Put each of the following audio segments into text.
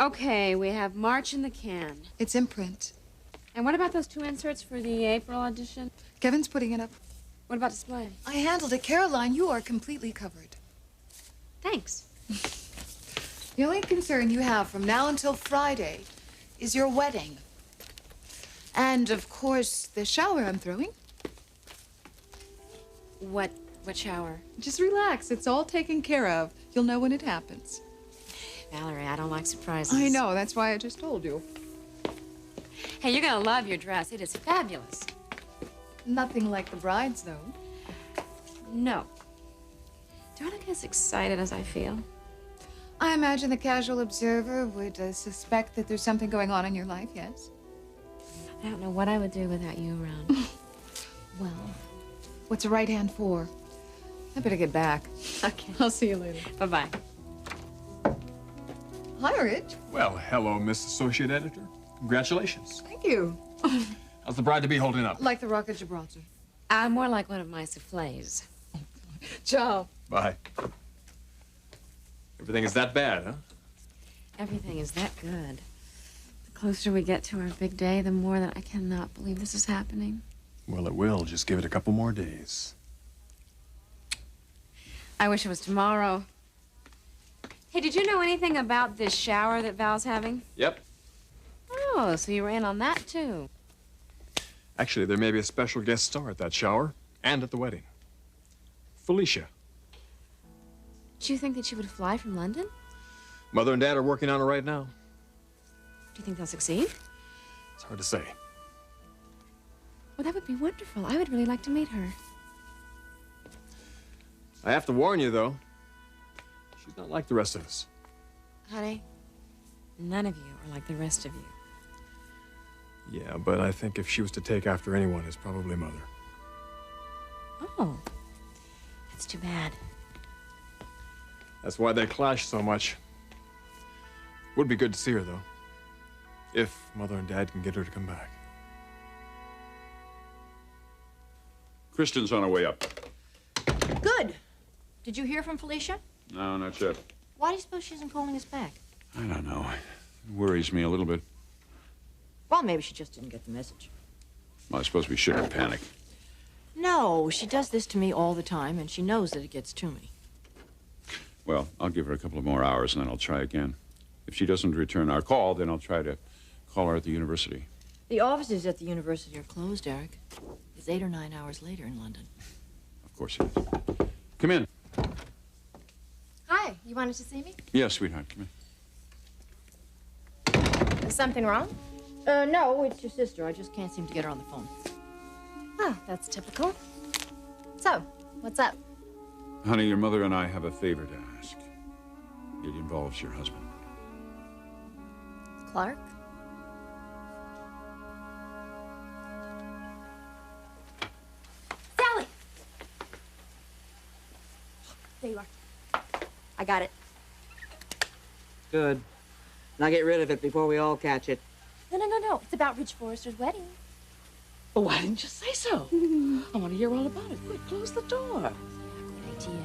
Okay, we have March in the can. It's in print. And what about those 2 inserts for the April audition? Kevin's putting it up. What about display? I handled it. Caroline, you are completely covered. Thanks. The only concern you have from now until Friday is your wedding. And, of course, the shower I'm throwing. What shower? Just relax. It's all taken care of. You'll know when it happens. Valerie, I don't like surprises. I know. That's why I just told you. Hey, you're gonna love your dress. It is fabulous. Nothing like the bride's, though. No. Do I look as excited as I feel? I imagine the casual observer would suspect that there's something going on in your life, yes? I don't know what I would do without you around. Well, what's a right hand for? I better get back. Okay. I'll see you later. Bye-bye. Hi, Rich. Well, hello, Miss Associate Editor. Congratulations. Thank you. How's the bride-to-be holding up? Like the Rock of Gibraltar. More like one of my souffles. Ciao. Bye. Everything is that bad, huh? Everything is that good. The closer we get to our big day, the more that I cannot believe this is happening. Well, it will. Just give it a couple more days. I wish it was tomorrow. Hey, did you know anything about this shower that Val's having? Yep. Oh, so you were in on that, too. Actually, there may be a special guest star at that shower and at the wedding. Felicia. Do you think that she would fly from London? Mother and Dad are working on it right now. Do you think they'll succeed? It's hard to say. Well, that would be wonderful. I would really like to meet her. I have to warn you, though. She's not like the rest of us. Honey, none of you are like the rest of you. Yeah, but I think if she was to take after anyone, it's probably Mother. Oh, that's too bad. That's why they clash so much. Would be good to see her, though. If Mother and Dad can get her to come back. Kristen's on her way up. Good. Did you hear from Felicia? No, not yet. Why do you suppose she isn't calling us back? I don't know. It worries me a little bit. Well, maybe she just didn't get the message. Well, I suppose we shouldn't panic. No, she does this to me all the time, and she knows that it gets to me. Well, I'll give her a couple of more hours, and then I'll try again. If she doesn't return our call, then I'll try to call her at the university. The offices at the university are closed, Eric. It's 8 or 9 hours later in London. Of course it is. Come in. Hi, you wanted to see me? Yes, sweetheart, come in. Is something wrong? No, it's your sister. I just can't seem to get her on the phone. Oh, that's typical. So, what's up? Honey, your mother and I have a favor to ask. It involves your husband. Clark? Sally! There you are. I got it. Good. Now get rid of it before we all catch it. No. It's about Rich Forrester's wedding. Well, why didn't you say so? I want to hear all about it. Quick, close the door. Good idea.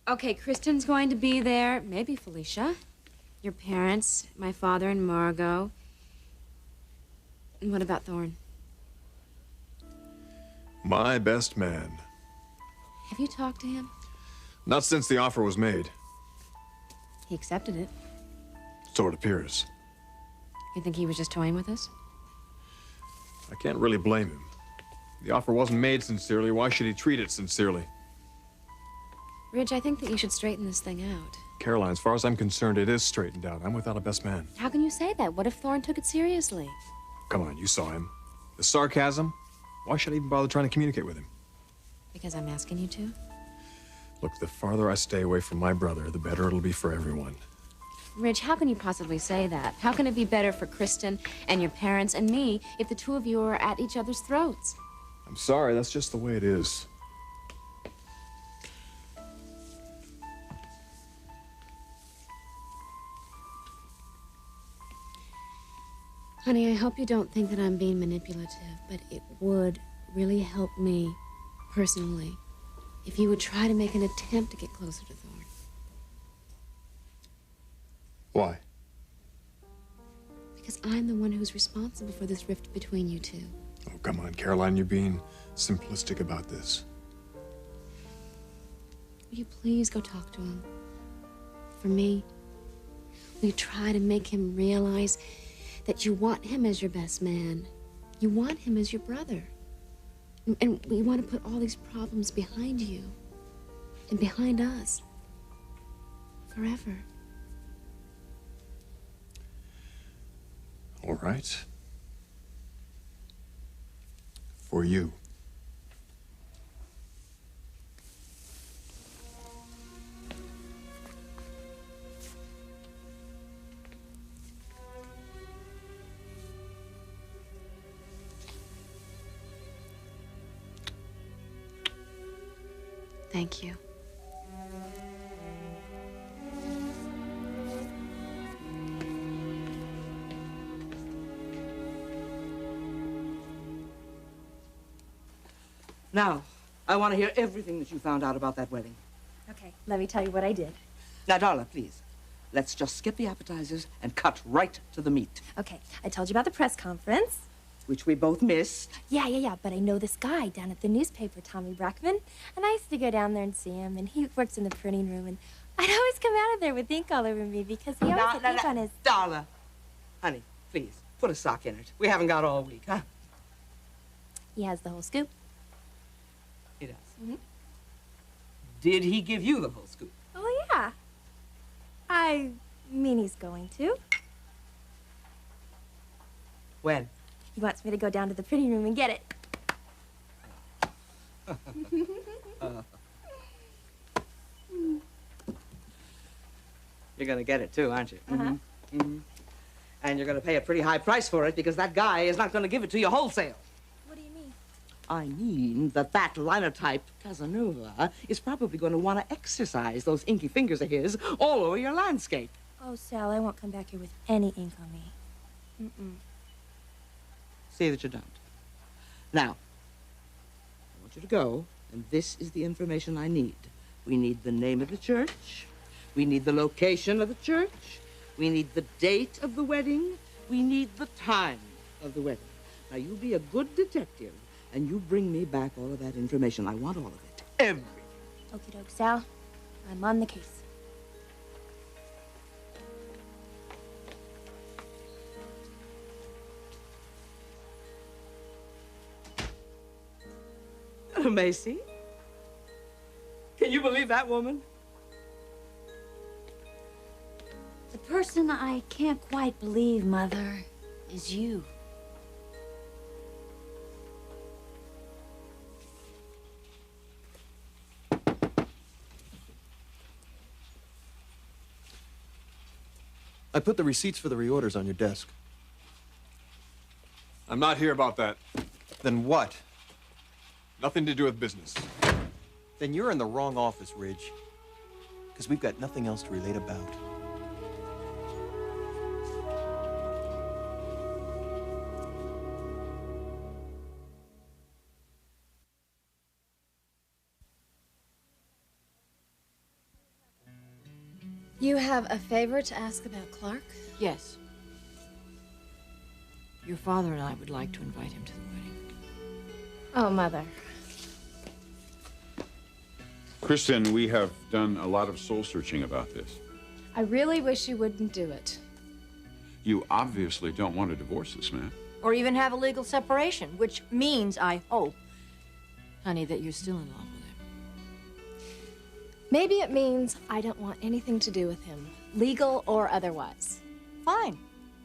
Okay, Kristen's going to be there. Maybe Felicia. Your parents, my father and Margot. And what about Thorne? My best man. Have you talked to him? Not since the offer was made. He accepted it. So it appears. You think he was just toying with us? I can't really blame him. The offer wasn't made sincerely. Why should he treat it sincerely? Ridge, I think that you should straighten this thing out. Caroline, as far as I'm concerned, it is straightened out. I'm without a best man. How can you say that? What if Thorne took it seriously? Come on, you saw him. The sarcasm? Why should I even bother trying to communicate with him? Because I'm asking you to? Look, the farther I stay away from my brother, the better it'll be for everyone. Rich, how can you possibly say that? How can it be better for Kristen and your parents and me if the two of you are at each other's throats? I'm sorry, that's just the way it is. Honey, I hope you don't think that I'm being manipulative, but it would really help me, personally, if you would try to make an attempt to get closer to Thorne. Why? Because I'm the one who's responsible for this rift between you two. Oh, come on, Caroline, you're being simplistic about this. Will you please go talk to him? For me? Will you try to make him realize that you want him as your best man? You want him as your brother. And we want to put all these problems behind you and behind us forever. All right. For you. Thank you. Now, I want to hear everything that you found out about that wedding. Okay, let me tell you what I did. Now, Darla, please, let's just skip the appetizers and cut right to the meat, Okay, I told you about the press conference. which we both missed. Yeah, but I know this guy down at the newspaper, Tommy Brackman, and I used to go down there and see him, and he works in the printing room, and I'd always come out of there with ink all over me because he always had ink on his... Darla, honey, please, put a sock in it. We haven't got all week, huh? He has the whole scoop. He does. Mhm. Did he give you the whole scoop? Oh, yeah. I mean, he's going to. When? He wants me to go down to the printing room and get it. You're gonna get it too, aren't you? Uh-huh. And you're gonna pay a pretty high price for it because that guy is not gonna give it to you wholesale. What do you mean? I mean that linotype Casanova is probably going to want to exercise those inky fingers of his all over your landscape. Oh, Sal, I won't come back here with any ink on me. Mm-mm. See that you don't. Now, I want you to go, and this is the information I need. We need the name of the church. We need the location of the church. We need the date of the wedding. We need the time of the wedding. Now, you be a good detective, and you bring me back all of that information. I want all of it. Everything. Okie doke, Sal. I'm on the case. Macy? Can you believe that woman? The person I can't quite believe, Mother, is you. I put the receipts for the reorders on your desk. I'm not here about that. Then what? Nothing to do with business. Then you're in the wrong office, Ridge. Because we've got nothing else to relate about. You have a favor to ask about Clark? Yes. Your father and I would like to invite him to the wedding. Oh, Mother. Kristen, we have done a lot of soul searching about this. I really wish you wouldn't do it. You obviously don't want to divorce this man. Or even have a legal separation, which means, I hope, honey, that you're still in love with him. Maybe it means I don't want anything to do with him, legal or otherwise. Fine.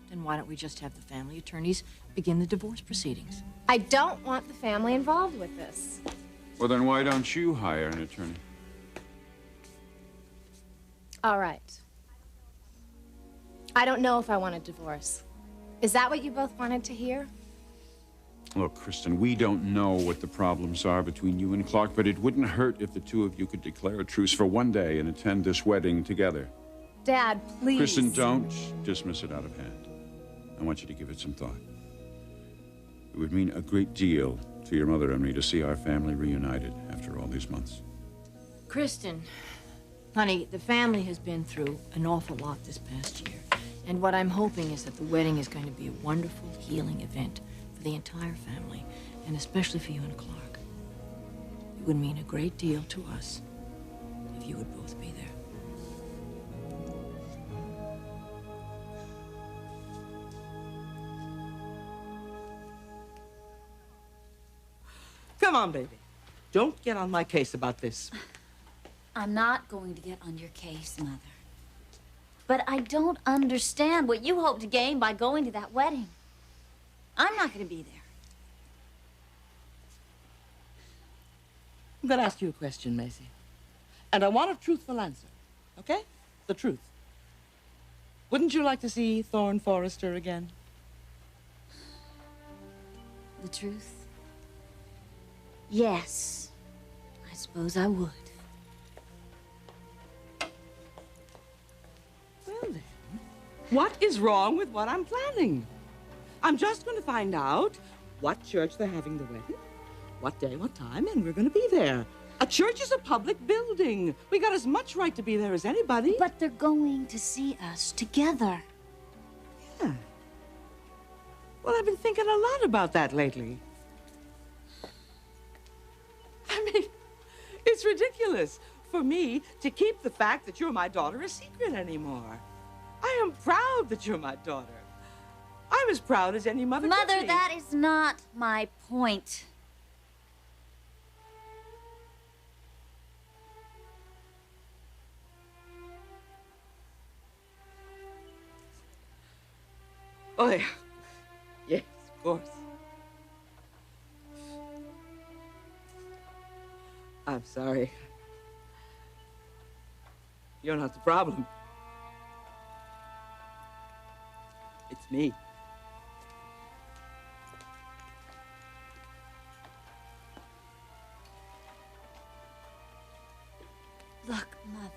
Then why don't we just have the family attorneys begin the divorce proceedings? I don't want the family involved with this. Well, then why don't you hire an attorney? All right. I don't know if I want a divorce. Is that what you both wanted to hear? Look, Kristen, we don't know what the problems are between you and Clark, but it wouldn't hurt if the two of you could declare a truce for one day and attend this wedding together. Dad, please. Kristen, don't dismiss it out of hand. I want you to give it some thought. It would mean a great deal to your mother and me to see our family reunited after all these months. Kristen, honey, the family has been through an awful lot this past year. And what I'm hoping is that the wedding is going to be a wonderful, healing event for the entire family, and especially for you and Clark. It would mean a great deal to us if you would both be there. Come on, baby. Don't get on my case about this. I'm not going to get on your case, Mother. But I don't understand what you hope to gain by going to that wedding. I'm not going to be there. I'm going to ask you a question, Macy. And I want a truthful answer, okay? The truth. Wouldn't you like to see Thorne Forrester again? The truth? Yes. I suppose I would. Well, then, what is wrong with what I'm planning? I'm just going to find out what church they're having the wedding, what day, what time, and we're going to be there. A church is a public building. We got as much right to be there as anybody. But they're going to see us together. Yeah. Well, I've been thinking a lot about that lately. I mean, it's ridiculous for me to keep the fact that you're my daughter a secret anymore. I am proud that you're my daughter. I'm as proud as any mother could Mother, be. that is not my point. Oh, yeah. Yes, of course. I'm sorry. You're not the problem. It's me. Look, Mother.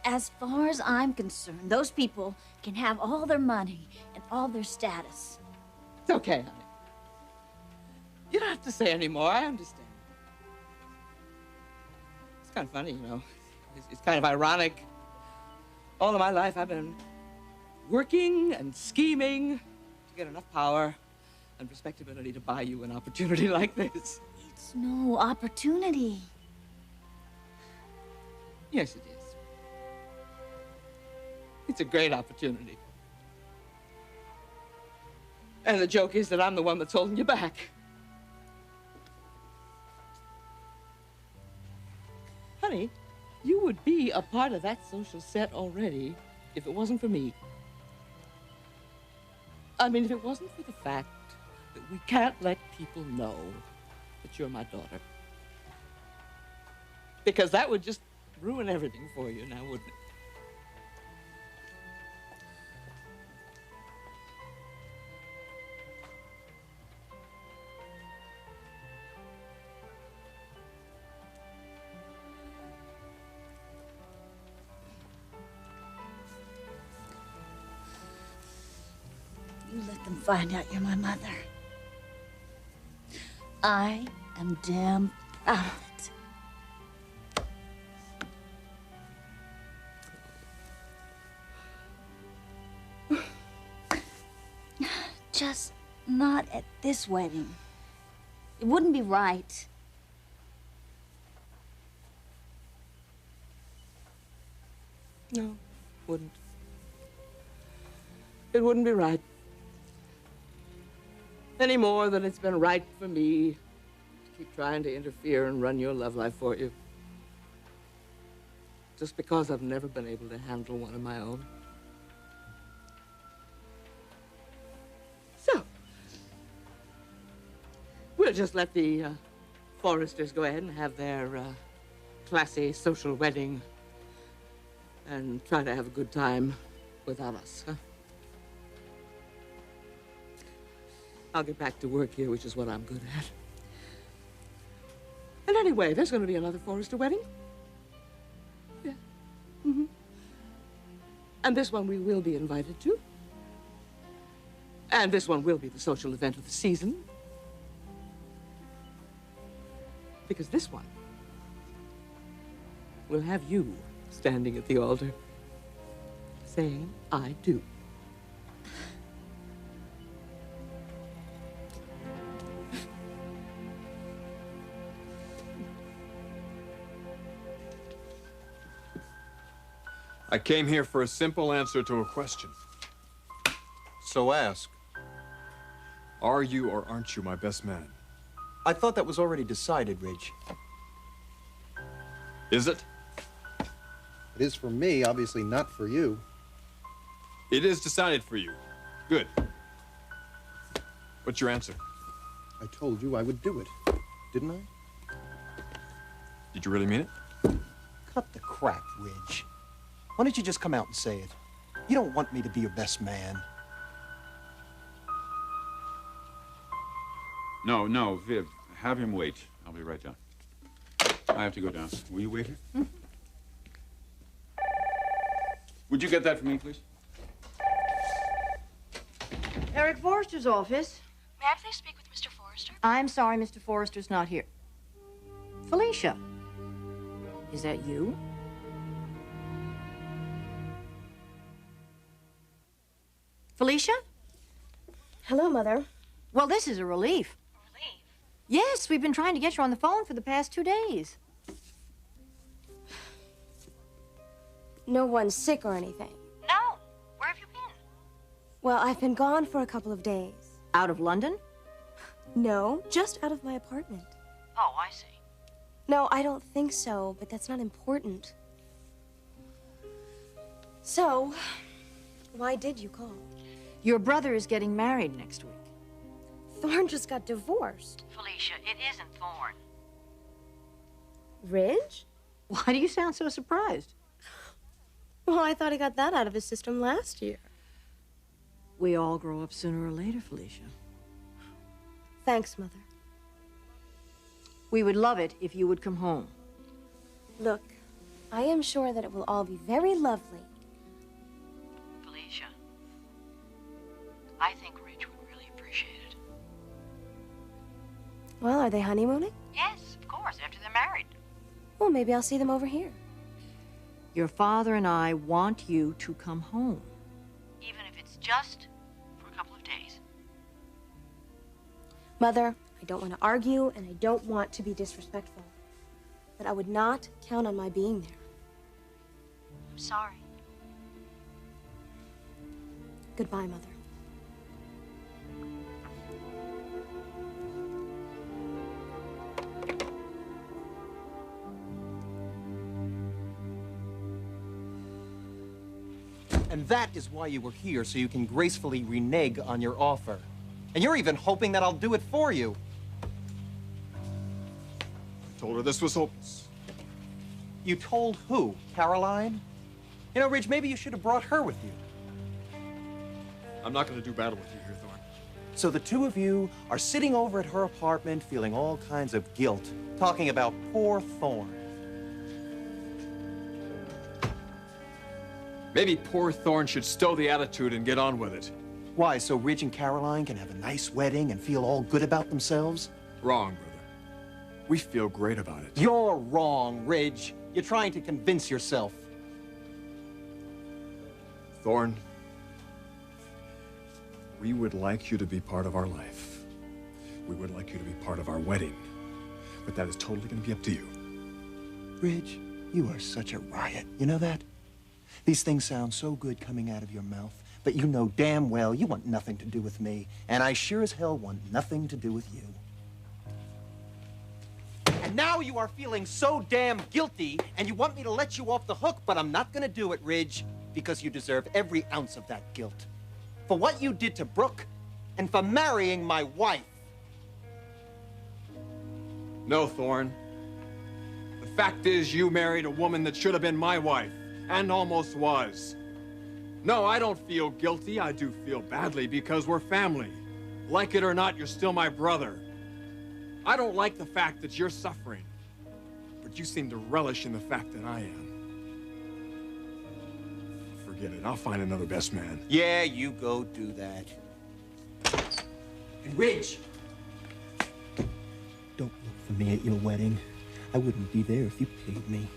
As far as I'm concerned, those people can have all their money and all their status. It's okay, honey. You don't have to say any more. I understand. It's kind of funny, you know. It's kind of ironic. All of my life, I've been working and scheming to get enough power and respectability to buy you an opportunity like this. It's no opportunity. Yes, it is. It's a great opportunity. And the joke is that I'm the one that's holding you back. Honey, you would be a part of that social set already if it wasn't for me. I mean, if it wasn't for the fact that we can't let people know that you're my daughter. Because that would just ruin everything for you now, wouldn't it? You let them find out you're my mother. I am damn proud of it. Just not at this wedding. It wouldn't be right. No, wouldn't. It wouldn't be right. Any more than it's been right for me to keep trying to interfere and run your love life for you. just because I've never been able to handle one of my own. So, we'll just let the Forresters go ahead and have their classy social wedding and try to have a good time without us, huh? I'll get back to work here, which is what I'm good at. And anyway, there's going to be another Forrester wedding. Yeah. Mm-hmm. And this one we will be invited to. And this one will be the social event of the season. Because this one will have you standing at the altar saying, I do. I came here for a simple answer to a question. So ask. Are you or aren't you my best man? I thought that was already decided, Ridge. Is it? It is for me, obviously not for you. It is decided for you. Good. What's your answer? I told you I would do it, didn't I? Did you really mean it? Cut the crap, Ridge. Why don't you just come out and say it? You don't want me to be your best man. No, no, Viv, have him wait. I'll be right down. I have to go down. Will you wait here? Would you get that for me, please? Eric Forrester's office. May I please speak with Mr. Forrester? I'm sorry, Mr. Forrester's not here. Felicia, is that you? Felicia? Hello, Mother. Well, this is a relief. Relief? Yes, we've been trying to get you on the phone for the past 2 days. No one's sick or anything. No. Where have you been? Well, I've been gone for a couple of days. Out of London? No, just out of my apartment. Oh, I see. No, I don't think so, but that's not important. So, why did you call? Your brother is getting married next week. Thorne just got divorced. Felicia, it isn't Thorne. Ridge? Why do you sound so surprised? Well, I thought he got that out of his system last year. We all grow up sooner or later, Felicia. Thanks, Mother. We would love it if you would come home. Look, I am sure that it will all be very lovely. Felicia, I think Ridge would really appreciate it. Well, are they honeymooning? Yes, of course, after they're married. Well, maybe I'll see them over here. Your father and I want you to come home. Even if it's just for a couple of days. Mother, I don't want to argue, and I don't want to be disrespectful. But I would not count on my being there. I'm sorry. Goodbye, Mother. And that is why you were here, so you can gracefully renege on your offer. And you're even hoping that I'll do it for you. I told her this was hopeless. You told who? Caroline? You know, Ridge, maybe you should have brought her with you. I'm not going to do battle with you here, Thorne. So the two of you are sitting over at her apartment feeling all kinds of guilt, talking about poor Thorne. Maybe poor Thorne should stow the attitude and get on with it. Why, so Ridge and Caroline can have a nice wedding and feel all good about themselves? Wrong, brother. We feel great about it. You're wrong, Ridge. You're trying to convince yourself. Thorne, we would like you to be part of our life. We would like you to be part of our wedding. But that is totally going to be up to you. Ridge, you are such a riot. You know that? These things sound so good coming out of your mouth, but you know damn well you want nothing to do with me, and I sure as hell want nothing to do with you. And now you are feeling so damn guilty, and you want me to let you off the hook, but I'm not gonna do it, Ridge, because you deserve every ounce of that guilt. For what you did to Brooke, and for marrying my wife. No, Thorne. The fact is, you married a woman that should have been my wife, and almost was. No, I don't feel guilty. I do feel badly because we're family. Like it or not, you're still my brother. I don't like the fact that you're suffering, but you seem to relish in the fact that I am. Forget it. I'll find another best man. Yeah, you go do that. And Ridge! Don't look for me at your wedding. I wouldn't be there if you paid me.